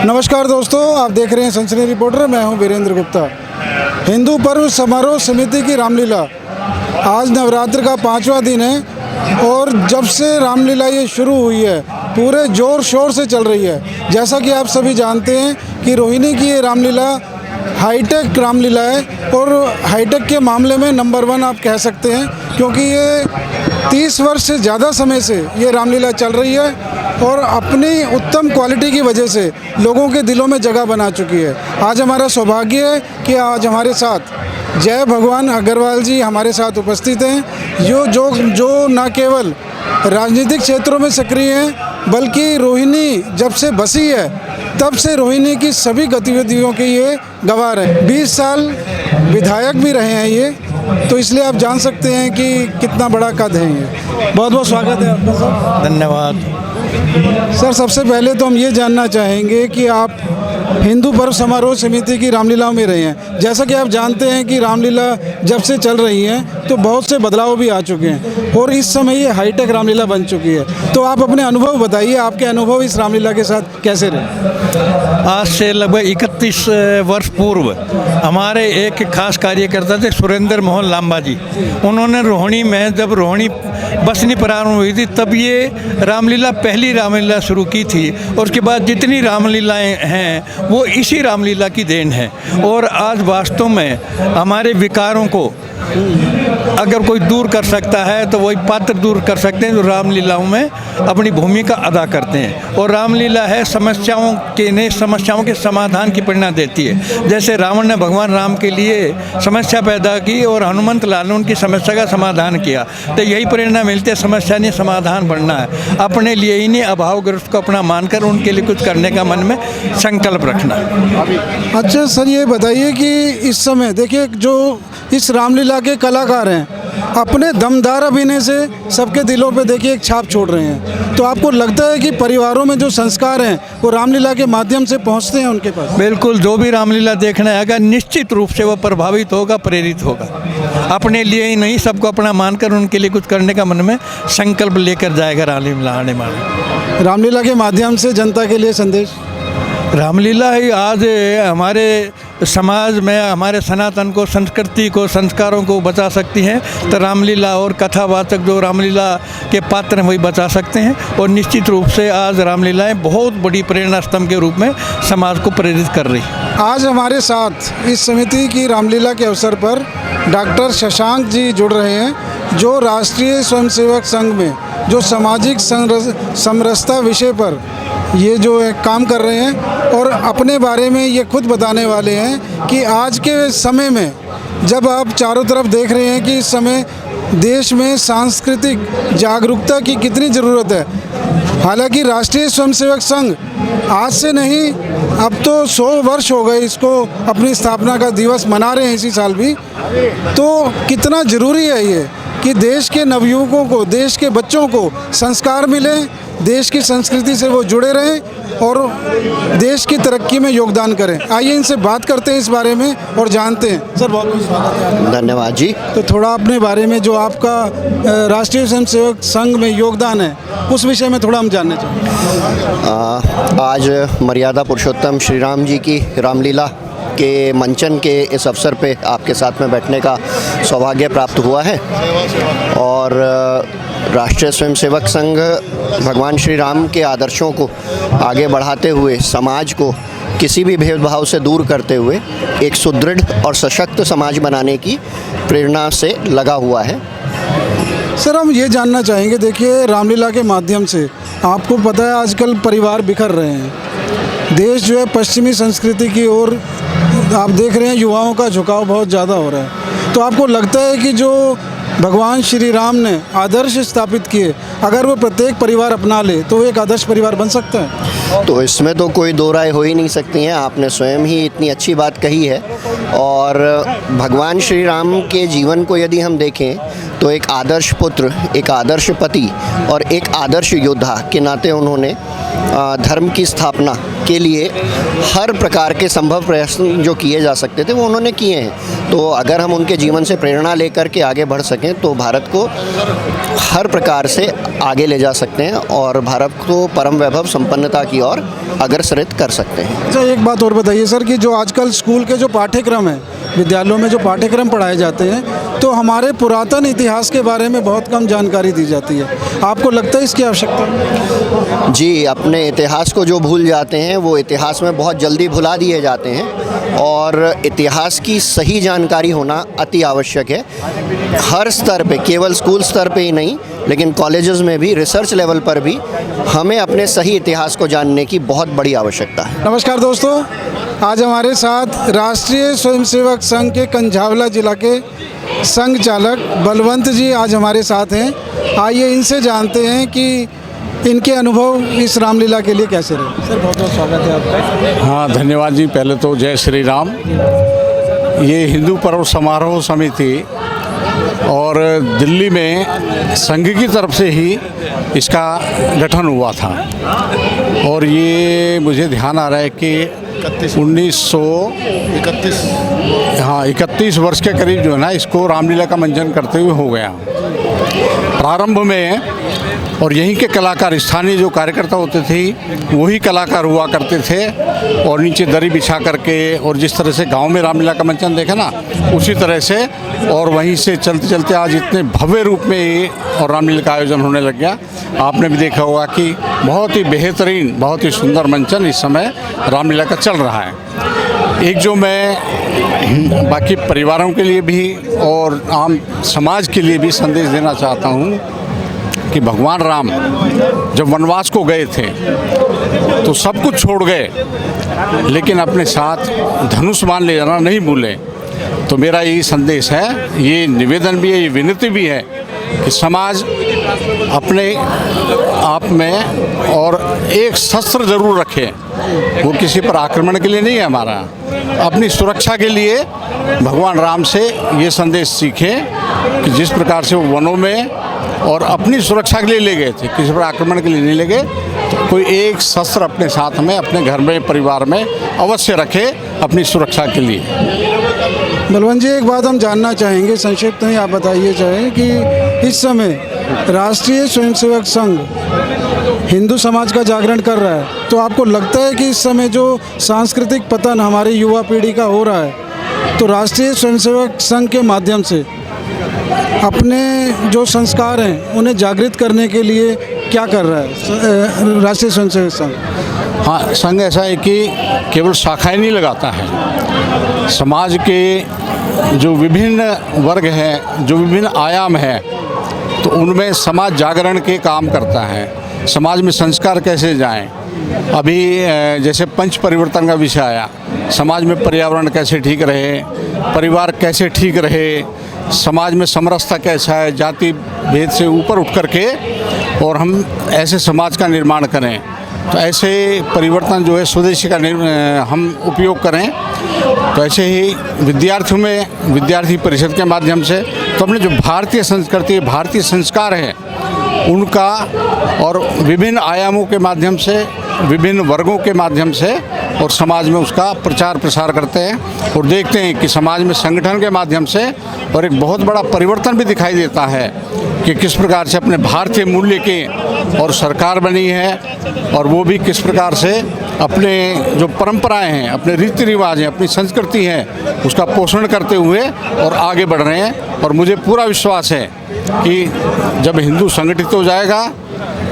नमस्कार दोस्तों, आप देख रहे हैं सनसनी रिपोर्टर। मैं हूं वीरेंद्र गुप्ता। हिंदू पर्व समारोह समिति की रामलीला आज नवरात्र का 5वां दिन है और जब से रामलीला ये शुरू हुई है पूरे ज़ोर शोर से चल रही है। जैसा कि आप सभी जानते हैं कि रोहिणी की ये रामलीला हाईटेक रामलीला है और हाईटेक के मामले में नंबर 1 आप कह सकते हैं, क्योंकि ये 30 वर्ष से ज़्यादा समय से ये रामलीला चल रही है और अपनी उत्तम क्वालिटी की वजह से लोगों के दिलों में जगह बना चुकी है। आज हमारा सौभाग्य है कि आज हमारे साथ जय भगवान अग्रवाल जी हमारे साथ उपस्थित हैं, जो न केवल राजनीतिक क्षेत्रों में सक्रिय हैं बल्कि रोहिणी जब से बसी है तब से रोहिणी की सभी गतिविधियों के ये गवाह हैं। 20 साल विधायक भी रहे हैं ये, तो इसलिए आप जान सकते हैं कि कितना बड़ा कद है ये। बहुत बहुत स्वागत है आपका सर। धन्यवाद सर, सबसे पहले तो हम ये जानना चाहेंगे कि आप हिंदू पर्व समारोह समिति की रामलीलाओं में रहे हैं। जैसा कि आप जानते हैं कि रामलीला जब से चल रही है तो बहुत से बदलाव भी आ चुके हैं और इस समय ये हाईटेक रामलीला बन चुकी है। तो आप अपने अनुभव बताइए, आपके अनुभव इस रामलीला के साथ कैसे रहे? आज से लगभग 31 वर्ष पूर्व हमारे एक खास कार्यकर्ता थे सुरेंद्र मोहन लांबा जी। उन्होंने रोहिणी में जब रोहिणी बसनी प्रारंभ हुई थी तब ये रामलीला पहली रामलीला शुरू की थी और उसके बाद जितनी रामलीलाएं हैं वो इसी रामलीला की देन है। और आज वास्तव में हमारे विकारों को अगर कोई दूर कर सकता है तो वही पात्र दूर कर सकते हैं जो रामलीलाओं में अपनी भूमिका अदा करते हैं। और रामलीला है समस्याओं के समाधान की प्रेरणा देती है। जैसे रावण ने भगवान राम के लिए समस्या पैदा की और हनुमंत लाल ने उनकी समस्या का समाधान किया, तो यही प्रेरणा मिलती है समस्या नहीं समाधान बढ़ना है। अपने लिए ही नहीं, अभावग्रस्त को अपना मानकर उनके लिए कुछ करने का मन में संकल्प रखना। अच्छा सर, ये बताइए कि इस समय देखिए जो इस रामलीला के कलाकार हैं अपने दमदार अभिनय से सबके दिलों पे देखिए एक छाप छोड़ रहे हैं। तो आपको लगता है कि परिवारों में जो संस्कार हैं वो रामलीला के माध्यम से पहुंचते हैं उनके पास? बिल्कुल, जो भी रामलीला देखने आएगा निश्चित रूप से वो प्रभावित होगा, प्रेरित होगा। अपने लिए ही नहीं, सबको अपना मानकर उनके लिए कुछ करने का मन में संकल्प लेकर जाएगा रामलीला आने वाले। रामलीला के माध्यम से जनता के लिए संदेश? रामलीला ही आज हमारे समाज में हमारे सनातन को, संस्कृति को, संस्कारों को बचा सकती हैं। तो रामलीला और कथावाचक जो रामलीला के पात्र हैं वही बचा सकते हैं। और निश्चित रूप से आज रामलीलाएं बहुत बड़ी प्रेरणा स्तंभ के रूप में समाज को प्रेरित कर रही है। आज हमारे साथ इस समिति की रामलीला के अवसर पर डॉक्टर शशांक जी जुड़ रहे हैं, जो राष्ट्रीय स्वयंसेवक संघ में जो सामाजिक समरसता विषय पर ये जो है काम कर रहे हैं और अपने बारे में ये खुद बताने वाले हैं कि आज के समय में जब आप चारों तरफ देख रहे हैं कि इस समय देश में सांस्कृतिक जागरूकता की कितनी ज़रूरत है। हालांकि राष्ट्रीय स्वयंसेवक संघ आज से नहीं, अब तो 100 वर्ष हो गए इसको अपनी स्थापना का दिवस मना रहे हैं इसी साल भी। तो कितना ज़रूरी है ये कि देश के नवयुवकों को, देश के बच्चों को संस्कार मिले, देश की संस्कृति से वो जुड़े रहें और देश की तरक्की में योगदान करें। आइए इनसे बात करते हैं इस बारे में और जानते हैं। सर, बहुत बहुत स्वागत है आपका। धन्यवाद जी। तो थोड़ा अपने बारे में, जो आपका राष्ट्रीय स्वयंसेवक संघ में योगदान है, उस विषय में थोड़ा हम जानना चाहेंगे। आज मर्यादा पुरुषोत्तम श्री राम जी की रामलीला के मंचन के इस अवसर पे आपके साथ में बैठने का सौभाग्य प्राप्त हुआ है और राष्ट्रीय स्वयंसेवक संघ भगवान श्री राम के आदर्शों को आगे बढ़ाते हुए समाज को किसी भी भेदभाव से दूर करते हुए एक सुदृढ़ और सशक्त समाज बनाने की प्रेरणा से लगा हुआ है। सर, हम ये जानना चाहेंगे, देखिए रामलीला के माध्यम से आपको पता है आजकल परिवार बिखर रहे हैं, देश जो है पश्चिमी संस्कृति की ओर आप देख रहे हैं युवाओं का झुकाव बहुत ज़्यादा हो रहा है। तो आपको लगता है कि जो भगवान श्री राम ने आदर्श स्थापित किए, अगर वो प्रत्येक परिवार अपना ले तो एक आदर्श परिवार बन सकता है? तो इसमें तो कोई दो राय हो ही नहीं सकती हैं। आपने स्वयं ही इतनी अच्छी बात कही है। और भगवान श्री राम के जीवन को यदि हम देखें तो एक आदर्श पुत्र, एक आदर्श पति और एक आदर्श योद्धा के नाते उन्होंने धर्म की स्थापना के लिए हर प्रकार के संभव प्रयास जो किए जा सकते थे वो उन्होंने किए हैं। तो अगर हम उनके जीवन से प्रेरणा लेकर के आगे बढ़ सकें तो भारत को हर प्रकार से आगे ले जा सकते हैं और भारत को परम वैभव संपन्नता की ओर अग्रसरित कर सकते हैं। अच्छा, एक बात और बताइए सर कि जो आजकल स्कूल के जो पाठ्यक्रम हैं, विद्यालयों में जो पाठ्यक्रम पढ़ाए जाते हैं, तो हमारे पुरातन इतिहास के बारे में बहुत कम जानकारी दी जाती है। आपको लगता है इसकी आवश्यकता? जी, अपने इतिहास को जो भूल जाते हैं वो इतिहास में बहुत जल्दी भुला दिए जाते हैं और इतिहास की सही जानकारी होना अति आवश्यक है। हर स्तर पे, केवल स्कूल स्तर पे ही नहीं लेकिन कॉलेजेस में भी, रिसर्च लेवल पर भी हमें अपने सही इतिहास को जानने की बहुत बड़ी आवश्यकता है। नमस्कार दोस्तों, आज हमारे साथ राष्ट्रीय स्वयंसेवक संघ के कंझावला जिला के संघ चालक बलवंत जी आज हमारे साथ हैं। आइए इनसे जानते हैं कि इनके अनुभव इस रामलीला के लिए कैसे रहे। सर, बहुत बहुत स्वागत है आपका। हाँ, धन्यवाद जी। पहले तो जय श्री राम। ये हिंदू पर्व समारोह समिति और दिल्ली में संघ की तरफ से ही इसका गठन हुआ था और ये मुझे ध्यान आ रहा है कि 31 वर्ष के करीब जो है ना, इसको रामलीला का मंचन करते हुए हो गया प्रारंभ में। और यहीं के कलाकार, स्थानीय जो कार्यकर्ता होते थे वही कलाकार हुआ करते थे और नीचे दरी बिछा करके, और जिस तरह से गांव में रामलीला का मंचन देखा ना उसी तरह से, और वहीं से चलते चलते आज इतने भव्य रूप में ये और रामलीला का आयोजन होने लग गया। आपने भी देखा होगा कि बहुत ही बेहतरीन, बहुत ही सुंदर मंचन इस समय रामलीला का चल रहा है। एक जो मैं बाकी परिवारों के लिए भी और आम समाज के लिए भी संदेश देना चाहता हूँ कि भगवान राम जब वनवास को गए थे तो सब कुछ छोड़ गए, लेकिन अपने साथ धनुष बाण ले जाना नहीं भूले। तो मेरा यही संदेश है, ये निवेदन भी है, ये विनती भी है कि समाज अपने आप में और एक शस्त्र जरूर रखे। वो किसी पर आक्रमण के लिए नहीं है, हमारा अपनी सुरक्षा के लिए भगवान राम से ये संदेश सीखें कि जिस प्रकार से वो वनों में और अपनी सुरक्षा के लिए ले गए थे, किसी पर आक्रमण के लिए नहीं ले गए, तो कोई एक शस्त्र अपने साथ में, अपने घर में, परिवार में अवश्य रखे अपनी सुरक्षा के लिए। बलवंत जी, एक बात हम जानना चाहेंगे, संक्षिप्त में आप बताइए चाहें कि इस समय राष्ट्रीय स्वयंसेवक संघ हिंदू समाज का जागरण कर रहा है, तो आपको लगता है कि इस समय जो सांस्कृतिक पतन हमारी युवा पीढ़ी का हो रहा है, तो राष्ट्रीय स्वयंसेवक संघ के माध्यम से अपने जो संस्कार हैं उन्हें जागृत करने के लिए क्या कर रहा है राष्ट्रीय स्वयंसेवक संघ? हाँ, संघ ऐसा है कि केवल शाखाएं नहीं लगाता है, समाज के जो विभिन्न वर्ग हैं, जो विभिन्न आयाम हैं, तो उनमें समाज जागरण के काम करता है। समाज में संस्कार कैसे जाएं, अभी जैसे पंच परिवर्तन का विषय आया, समाज में पर्यावरण कैसे ठीक रहे, परिवार कैसे ठीक रहे, समाज में समरसता कैसा है, जाति भेद से ऊपर उठ करके और हम ऐसे समाज का निर्माण करें। तो ऐसे परिवर्तन जो है स्वदेशी का हम उपयोग करें। तो ऐसे ही विद्यार्थियों में विद्यार्थी परिषद के माध्यम से तो अपने जो भारतीय संस्कृति, भारतीय संस्कार है उनका, और विभिन्न आयामों के माध्यम से, विभिन्न वर्गों के माध्यम से और समाज में उसका प्रचार प्रसार करते हैं और देखते हैं कि समाज में संगठन के माध्यम से और एक बहुत बड़ा परिवर्तन भी दिखाई देता है कि किस प्रकार से अपने भारतीय मूल्य के और सरकार बनी है, और वो भी किस प्रकार से अपने जो परंपराएं हैं, अपने रीति रिवाज हैं, अपनी संस्कृति है, उसका पोषण करते हुए और आगे बढ़ रहे हैं। और मुझे पूरा विश्वास है कि जब हिंदू संगठित हो जाएगा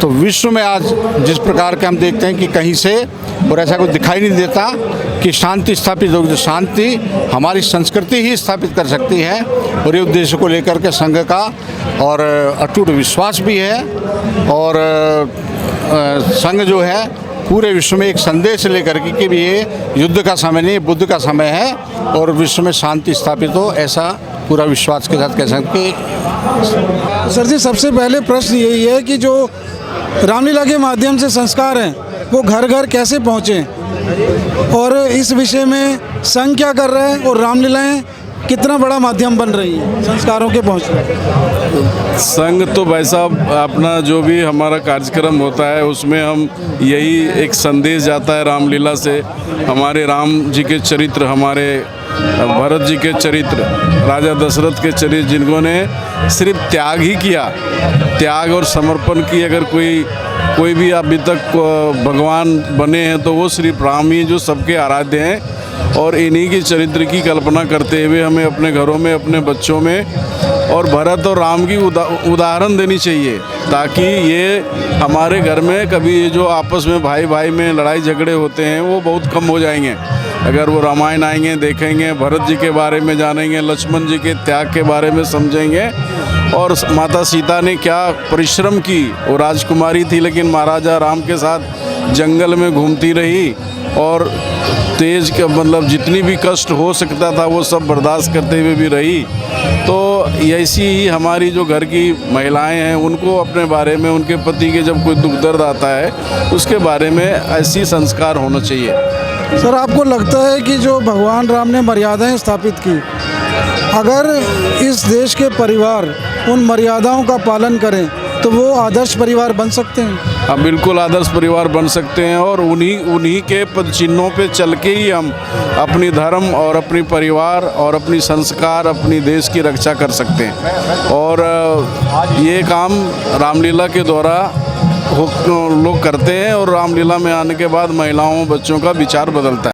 तो विश्व में आज जिस प्रकार के हम देखते हैं कि कहीं से और ऐसा कुछ दिखाई नहीं देता कि शांति स्थापित होगी, तो शांति हमारी संस्कृति ही स्थापित कर सकती है। और ये उद्देश्य को लेकर के संघ का और अटूट विश्वास भी है। और संघ जो है पूरे विश्व में एक संदेश लेकर के कि ये युद्ध का समय नहीं, बुद्ध का समय है और विश्व में शांति स्थापित हो, ऐसा पूरा विश्वास के साथ कह सकते। सर जी, सबसे पहले प्रश्न यही है कि जो रामलीला के माध्यम से संस्कार हैं वो घर घर कैसे पहुँचें, और इस विषय में संघ क्या कर रहा है और रामलीलाएं कितना बड़ा माध्यम बन रही है संस्कारों के पहुँचने? संघ तो भाई साहब अपना जो भी हमारा कार्यक्रम होता है उसमें हम यही एक संदेश जाता है रामलीला से, हमारे राम जी के चरित्र, हमारे भरत जी के चरित्र, राजा दशरथ के चरित्र, जिन्होंने सिर्फ त्याग ही किया, त्याग और समर्पण की। अगर कोई भी अभी तक भगवान बने हैं तो वो सिर्फ राम ही जो सबके आराध्य हैं, और इन्हीं की चरित्र की कल्पना करते हुए हमें अपने घरों में, अपने बच्चों में और भरत और राम की उदाहरण देनी चाहिए, ताकि ये हमारे घर में कभी ये जो आपस में भाई भाई में लड़ाई झगड़े होते हैं वो बहुत कम हो जाएंगे। अगर वो रामायण आएंगे, देखेंगे, भरत जी के बारे में जानेंगे, लक्ष्मण जी के त्याग के बारे में समझेंगे, और माता सीता ने क्या परिश्रम की। वो राजकुमारी थी लेकिन महाराजा राम के साथ जंगल में घूमती रही, और तेज का मतलब जितनी भी कष्ट हो सकता था वो सब बर्दाश्त करते हुए भी रही। तो ऐसी ही हमारी जो घर की महिलाएं हैं उनको अपने बारे में, उनके पति के जब कोई दुख दर्द आता है उसके बारे में ऐसी संस्कार होना चाहिए। सर, आपको लगता है कि जो भगवान राम ने मर्यादाएं स्थापित की, अगर इस देश के परिवार उन मर्यादाओं का पालन करें तो वो आदर्श परिवार बन सकते हैं? हाँ, बिल्कुल आदर्श परिवार बन सकते हैं, और उन्हीं के पद चिन्हों पे चल के ही हम अपनी धर्म और अपनी परिवार और अपनी संस्कार, अपनी देश की रक्षा कर सकते हैं। और ये काम रामलीला के द्वारा लोग करते हैं, और रामलीला में आने के बाद महिलाओं, बच्चों का विचार बदलता है।